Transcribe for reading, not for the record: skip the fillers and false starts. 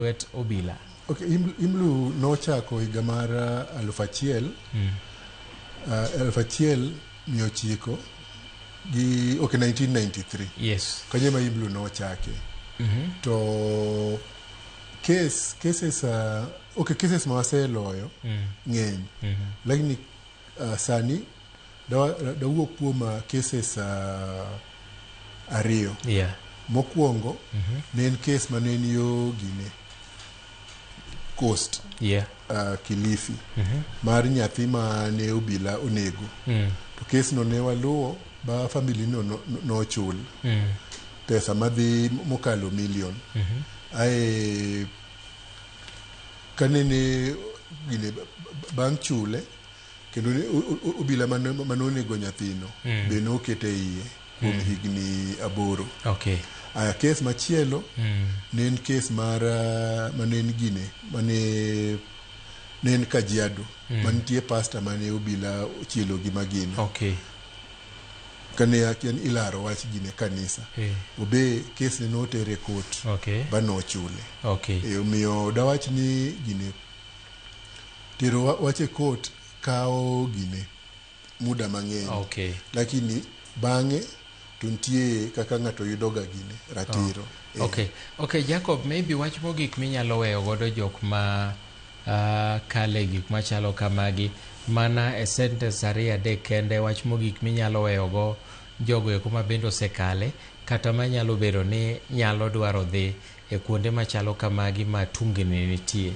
wet obila. Okay, Imlu nochako higa mar 1993 gi 1993. Yes. Kanye ma Imlu nochake. To cases ma waseloyo ng'eny. Lakini sani dawuok kuom cases ariyo. Yeah. Mokwongo ne en case ma ne yo Gine Coast. Yeah. Kilifi. Mar nyathi ma ne obila onego. To case no ne waluwo ba family no chul. Pesa madhi mokalo million. Ae kanene Gine bang' chule kendo obila manonego nyathino be nokete iye kuom higni 8. Okay. Case machielo ne en case mar manen Gine mane nen Kajiado mantie pastor mane obila chielo gi magina. Okay. Kane akian ilaro wach Gine kanisa. Obe case ne notere court. Okay. Bano chule. Okay. Omiyo dawach ni Gine tero wache court kao Gine muda mang'eny. Okay. Lakini bang'e tuntie kaka ng'ato yudoga Gine ratiro. Okay. Okay, Jacob, maybe wach mogik minyalo weyo godo jok ma kale gik machalo kamagi mana e sentence ariyo adek kende, wach mogik minyalo weyo go jogo eko ma bendo osekale kata manyalo bedo ni nyalo dwaro dhi e kuonde machalo kamagi ma tungni nitie.